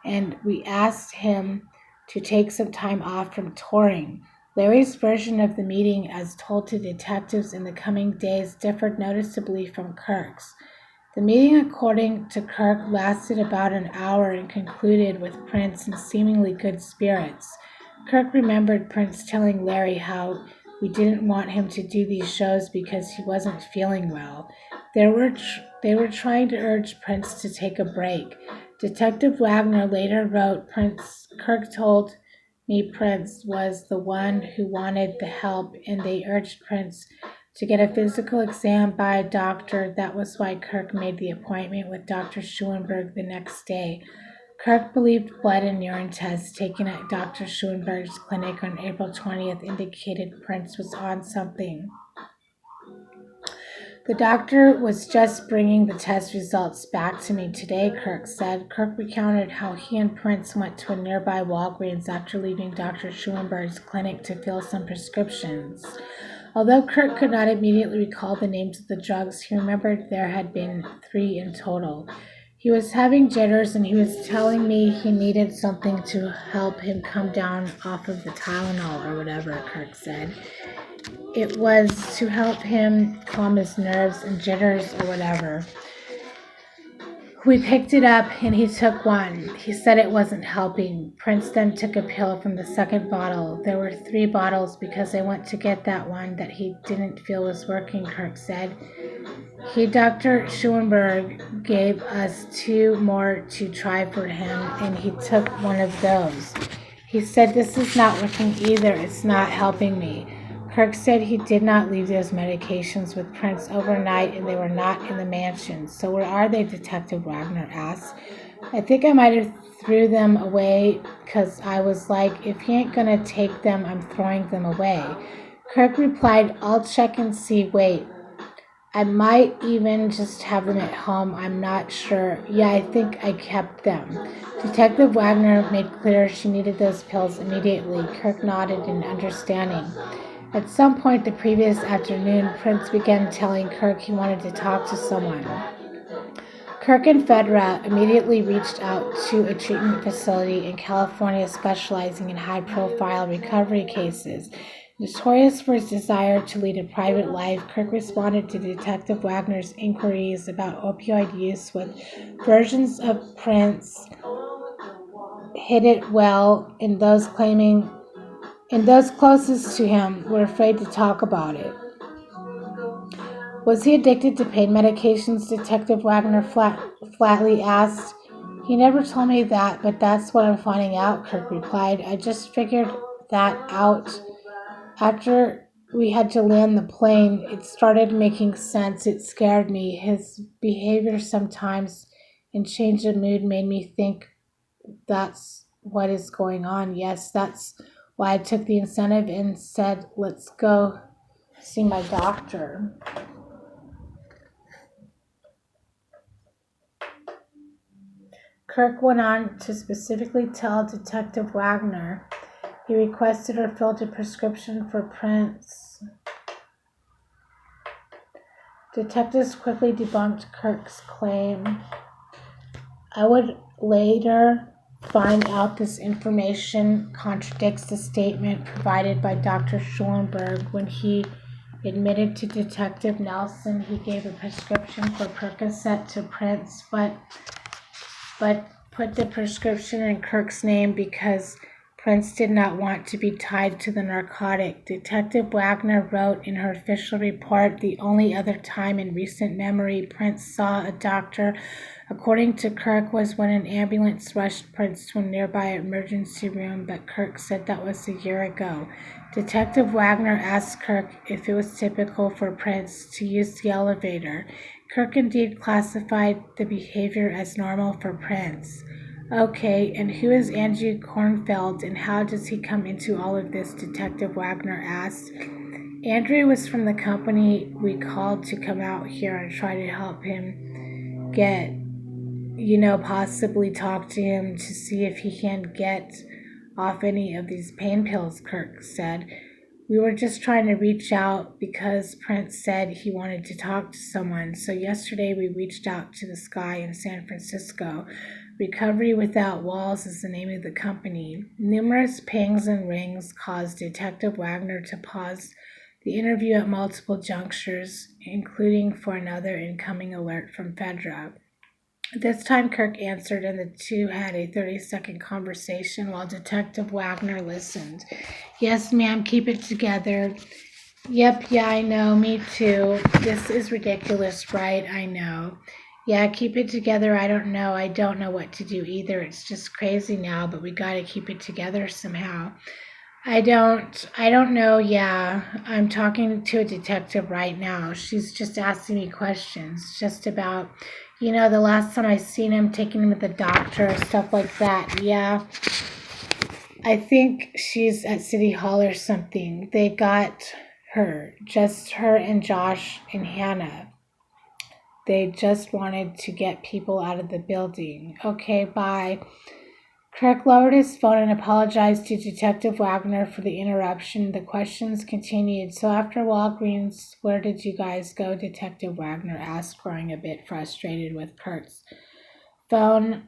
and we asked him to take some time off from touring. Larry's version of the meeting, as told to detectives in the coming days, differed noticeably from Kirk's. The meeting, according to Kirk, lasted about an hour and concluded with Prince in seemingly good spirits. Kirk remembered Prince telling Larry how we didn't want him to do these shows because he wasn't feeling well. They were trying to urge Prince to take a break. Detective Wagner later wrote, Kirk told me Prince was the one who wanted the help, and they urged Prince to get a physical exam by a doctor. That was why Kirk made the appointment with Dr. Schuenberg the next day. Kirk believed blood and urine tests taken at Dr. Schuenberg's clinic on April 20th indicated Prince was on something. The doctor was just bringing the test results back to me today, Kirk said. Kirk recounted how he and Prince went to a nearby Walgreens after leaving Dr. Schuenberg's clinic to fill some prescriptions. Although Kirk could not immediately recall the names of the drugs, he remembered there had been 3 in total. He was having jitters, and he was telling me he needed something to help him come down off of the Tylenol or whatever, Kirk said. It was to help him calm his nerves and jitters or whatever. We picked it up, and he took one. He said it wasn't helping. Prince then took a pill from the second bottle. There were 3 bottles because I went to get that one that he didn't feel was working, Kirk said. Dr. Schuenberg gave us 2 more to try for him, and he took one of those. He said, this is not working either. It's not helping me. Kirk said he did not leave those medications with Prince overnight, and they were not in the mansion. So where are they, Detective Wagner asked. I think I might have threw them away because I was like, if he ain't gonna take them, I'm throwing them away. Kirk replied, I'll check and see. Wait, I might even just have them at home. I'm not sure. Yeah, I think I kept them. Detective Wagner made clear she needed those pills immediately. Kirk nodded in understanding. At some point the previous afternoon, Prince began telling Kirk he wanted to talk to someone. Kirk and Fedra immediately reached out to a treatment facility in California specializing in high-profile recovery cases. Notorious for his desire to lead a private life, Kirk responded to Detective Wagner's inquiries about opioid use with versions of Prince hit it well, and those closest to him were afraid to talk about it. Was he addicted to pain medications? Detective Wagner flatly asked. He never told me that, but that's what I'm finding out, Kirk replied. I just figured that out after we had to land the plane. It started making sense. It scared me. His behavior sometimes and change of mood made me think that's what is going on. Yes, that's why I took the incentive and said, let's go see my doctor. Kirk went on to specifically tell Detective Wagner he requested her fill a prescription for Prince. Detectives quickly debunked Kirk's claim. I would later find out this information contradicts the statement provided by Dr. Schulenberg when he admitted to Detective Nelson he gave a prescription for Percocet to Prince, but put the prescription in Kirk's name because Prince did not want to be tied to the narcotic. Detective Wagner wrote in her official report, the only other time in recent memory Prince saw a doctor, according to Kirk, was when an ambulance rushed Prince to a nearby emergency room, but Kirk said that was a year ago. Detective Wagner asked Kirk if it was typical for Prince to use the elevator. Kirk indeed classified the behavior as normal for Prince. Okay, and who is Andrew Kornfeld and how does he come into all of this? Detective Wagner asked. Andrew was from the company we called to come out here and try to help him get, possibly talk to him to see if he can get off any of these pain pills, Kirk said. We were just trying to reach out because Prince said he wanted to talk to someone. So yesterday we reached out to this guy in San Francisco. Recovery Without Walls is the name of the company. Numerous pings and rings caused Detective Wagner to pause the interview at multiple junctures, including for another incoming alert from Fedra. This time Kirk answered and the two had a 30-second conversation while Detective Wagner listened. Yes, ma'am, keep it together. Yep, yeah, I know, me too. This is ridiculous, right? I know. Yeah, keep it together. I don't know what to do either. It's just crazy now, but we gotta keep it together somehow. I don't know. Yeah, I'm talking to a detective right now. She's just asking me questions just about, the last time I seen him, taking him to the doctor, stuff like that. Yeah, I think she's at City Hall or something. They got her, just her and Josh and Hannah. They just wanted to get people out of the building. Okay, bye. Kirk lowered his phone and apologized to Detective Wagner for the interruption. The questions continued. So after Walgreens, where did you guys go? Detective Wagner asked, growing a bit frustrated with Kirk's phone.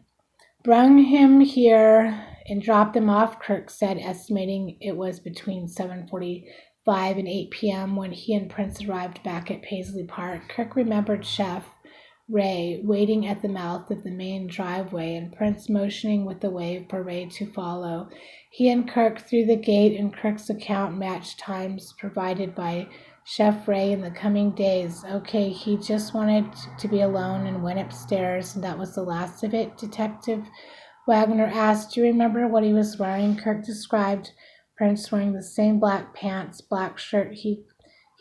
Brung him here and dropped him off, Kirk said, estimating it was between 7:45 and 8 p.m. when he and Prince arrived back at Paisley Park. Kirk remembered Chef Ray waiting at the mouth of the main driveway and Prince motioning with the wave for Ray to follow. He and Kirk through the gate, and Kirk's account matched times provided by Chef Ray in the coming days. Okay, he just wanted to be alone and went upstairs, and that was the last of it, Detective Wagner asked. Do you remember what he was wearing? Kirk described Prince wearing the same black pants, black shirt he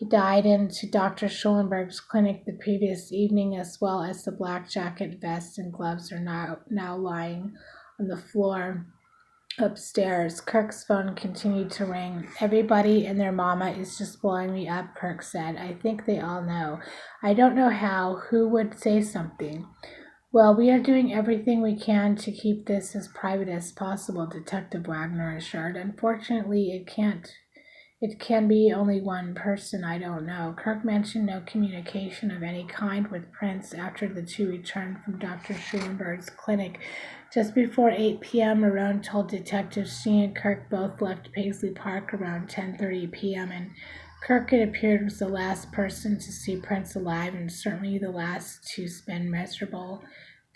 died into Dr. Schulenberg's clinic the previous evening, as well as the black jacket, vest, and gloves are now lying on the floor. Upstairs, Kirk's phone continued to ring. Everybody and their mama is just blowing me up, Kirk said. I think they all know. I don't know how. Who would say something? Well, we are doing everything we can to keep this as private as possible, Detective Wagner assured. Unfortunately, it can be only one person I don't know. Kirk mentioned no communication of any kind with Prince after the two returned from Dr. Schulenberg's clinic. Just before 8 p.m., Marone told detectives she and Kirk both left Paisley Park around 10:30 p.m., and Kirk, it appeared, was the last person to see Prince alive and certainly the last to spend measurable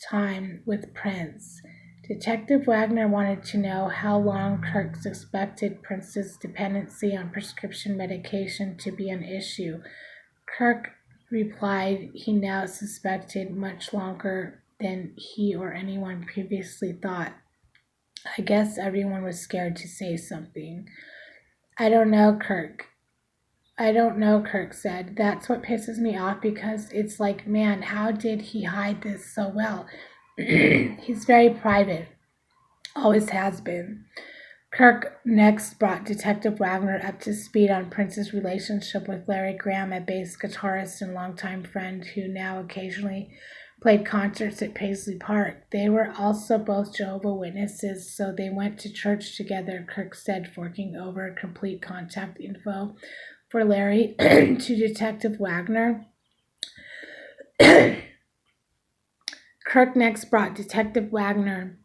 time with Prince. Detective Wagner wanted to know how long Kirk suspected Prince's dependency on prescription medication to be an issue. Kirk replied he now suspected much longer than he or anyone previously thought. I guess everyone was scared to say something. I don't know, Kirk, said. That's what pisses me off because it's like, man, how did he hide this so well? He's very private. Always has been. Kirk next brought Detective Wagner up to speed on Prince's relationship with Larry Graham, a bass guitarist and longtime friend who now occasionally played concerts at Paisley Park. They were also both Jehovah's Witnesses, so they went to church together, Kirk said, forking over complete contact info for Larry to Detective Wagner. Kirk next brought Detective Wagner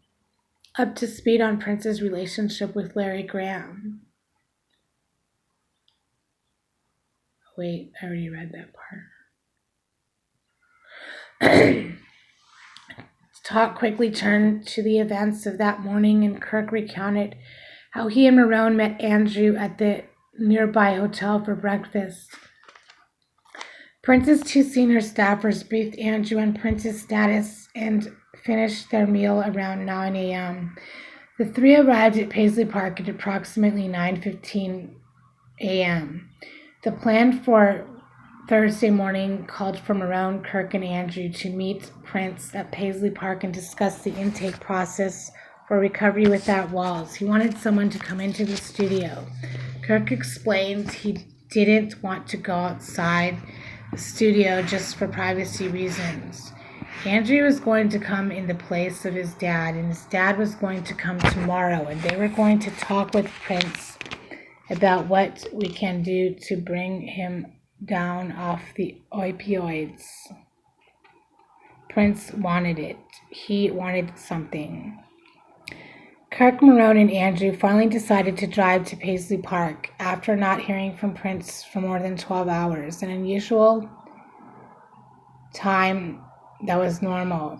up to speed on Prince's relationship with Larry Graham. Wait, I already read that part. Talk quickly turned to the events of that morning, and Kirk recounted how he and Marone met Andrew at the nearby hotel for breakfast. Prince's two senior staffers briefed Andrew on Prince's status and finished their meal around 9 a.m. The three arrived at Paisley Park at approximately 9:15 a.m. The plan for Thursday morning called for Marone, Kirk, and Andrew to meet Prince at Paisley Park and discuss the intake process for Recovery Without Walls. He wanted someone to come into the studio. Kirk explained he didn't want to go outside the studio just for privacy reasons. Andrew was going to come in the place of his dad, and his dad was going to come tomorrow, and they were going to talk with Prince about what we can do to bring him down off the opioids. Prince wanted it. He wanted something. Kirk, Marone, and Andrew finally decided to drive to Paisley Park after not hearing from Prince for more than 12 hours, an unusual time that was not normal.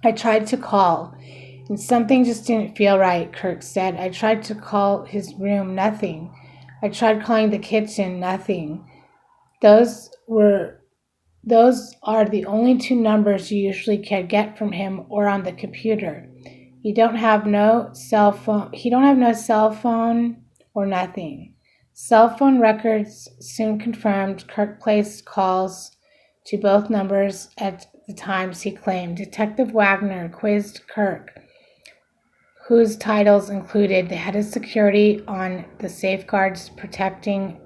I tried to call, and something just didn't feel right, Kirk said. I tried to call his room, nothing. I tried calling the kitchen, nothing. Those are the only two numbers you usually can get from him or on the computer. He don't have no cell phone or nothing. Cell phone records soon confirmed Kirk placed calls to both numbers at the times he claimed. Detective Wagner quizzed Kirk, whose titles included the head of security on the safeguards protecting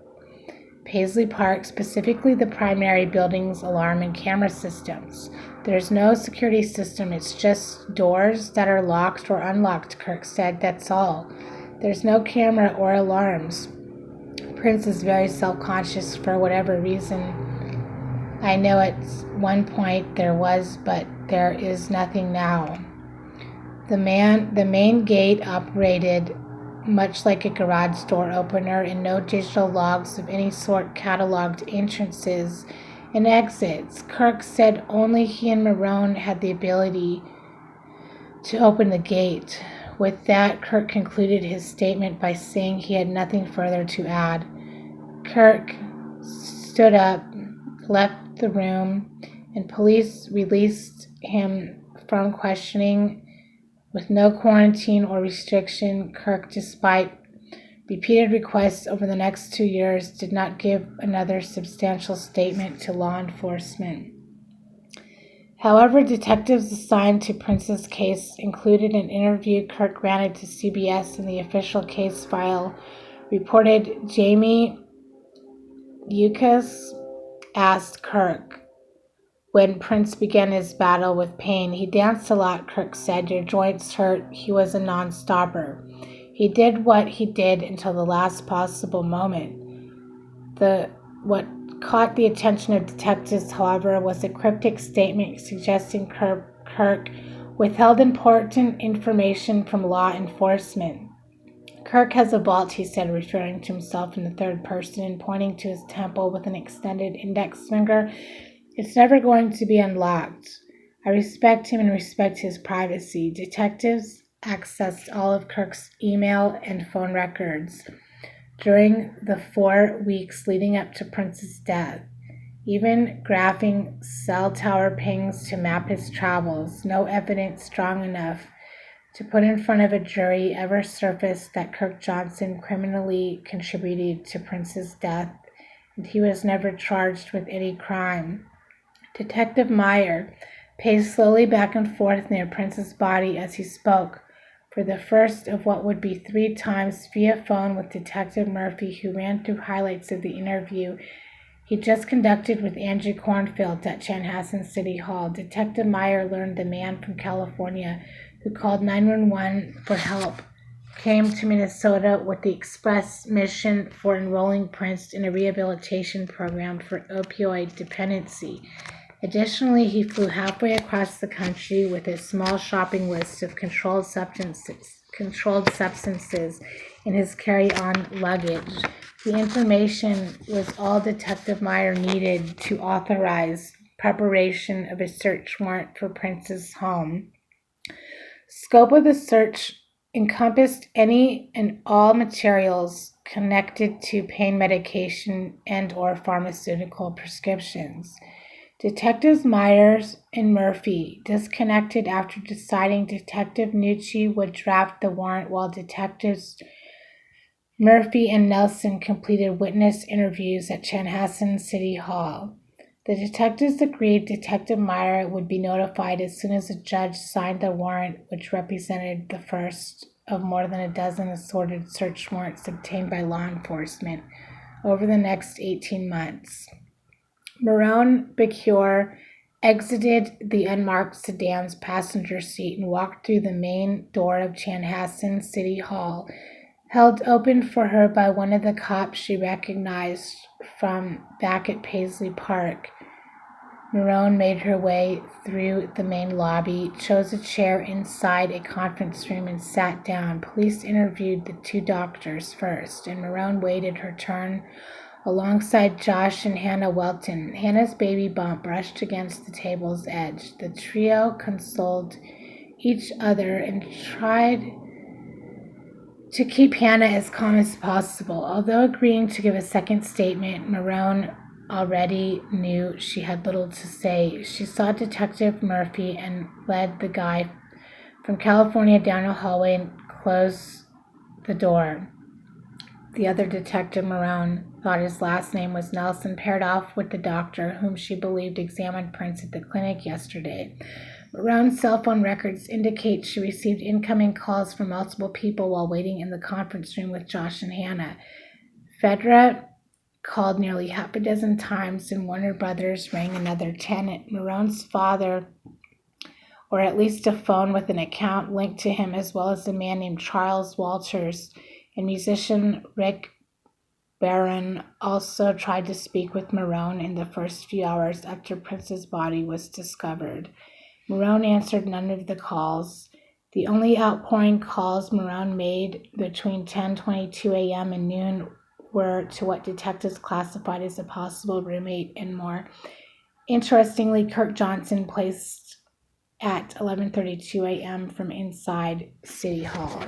Paisley Park, specifically the primary building's alarm and camera systems. There's no security system, it's just doors that are locked or unlocked, Kirk said, that's all. There's no camera or alarms. Prince is very self-conscious for whatever reason. I know at one point there was, but there is nothing now. The main gate operated much like a garage door opener, and no digital logs of any sort cataloged entrances and exits. Kirk said only he and Marone had the ability to open the gate. With that, Kirk concluded his statement by saying he had nothing further to add. Kirk stood up, left the room, and police released him from questioning with no quarantine or restriction. Kirk, despite repeated requests over the next 2 years, did not give another substantial statement to law enforcement. However, detectives assigned to Prince's case included an interview Kirk granted to CBS in the official case file. Reported Jamie Yuccas asked Kirk when Prince began his battle with pain. He danced a lot, Kirk said. Your joints hurt. He was a non-stopper. He did what he did until the last possible moment. What caught the attention of detectives, however, was a cryptic statement suggesting Kirk withheld important information from law enforcement. Kirk has a vault, he said, referring to himself in the third person and pointing to his temple with an extended index finger. It's never going to be unlocked. I respect him and respect his privacy. Detectives accessed all of Kirk's email and phone records during the 4 weeks leading up to Prince's death, even graphing cell tower pings to map his travels. No evidence strong enough to put in front of a jury ever surfaced that Kirk Johnson criminally contributed to Prince's death, and he was never charged with any crime. Detective Meyer paced slowly back and forth near Prince's body as he spoke, for the first of what would be 3 times via phone with Detective Murphy, who ran through highlights of the interview he just conducted with Angie Cornfield at Chanhassen City Hall. Detective Meyer learned the man from California who called 911 for help came to Minnesota with the express mission for enrolling Prince in a rehabilitation program for opioid dependency. Additionally, he flew halfway across the country with a small shopping list of controlled substances in his carry-on luggage. The information was all Detective Meyer needed to authorize preparation of a search warrant for Prince's home. Scope of the search encompassed any and all materials connected to pain medication and/or pharmaceutical prescriptions. Detectives Myers and Murphy disconnected after deciding Detective Nucci would draft the warrant, while Detectives Murphy and Nelson completed witness interviews at Chanhassen City Hall. The detectives agreed Detective Meyer would be notified as soon as a judge signed the warrant, which represented the first of more than a dozen assorted search warrants obtained by law enforcement over the next 18 months. Marone Becure exited the unmarked sedan's passenger seat and walked through the main door of Chanhassen City Hall, held open for her by one of the cops she recognized from back at Paisley Park. Marone made her way through the main lobby, chose a chair inside a conference room, and sat down. Police interviewed the 2 doctors first, and Marone waited her turn alongside Josh and Hannah Welton. Hannah's baby bump brushed against the table's edge. The trio consoled each other and tried to keep Hannah as calm as possible. Although agreeing to give a second statement, Marone already knew she had little to say. She saw Detective Murphy and led the guy from California down a hallway and closed the door. The other detective, Marone thought his last name was Nelson, paired off with the doctor whom she believed examined Prince at the clinic yesterday. Marone's cell phone records indicate she received incoming calls from multiple people while waiting in the conference room with Josh and Hannah. Fedra called nearly half a dozen times, and Warner Brothers rang another 10. Marone's father, or at least a phone with an account linked to him, as well as a man named Charles Walters, and musician Rick Barron also tried to speak with Marone in the first few hours after Prince's body was discovered. Marone answered none of the calls. The only outpouring calls Marone made between 10:22 a.m. and noon were to what detectives classified as a possible roommate and more. Interestingly, Kirk Johnson placed at 11:32 a.m. from inside City Hall.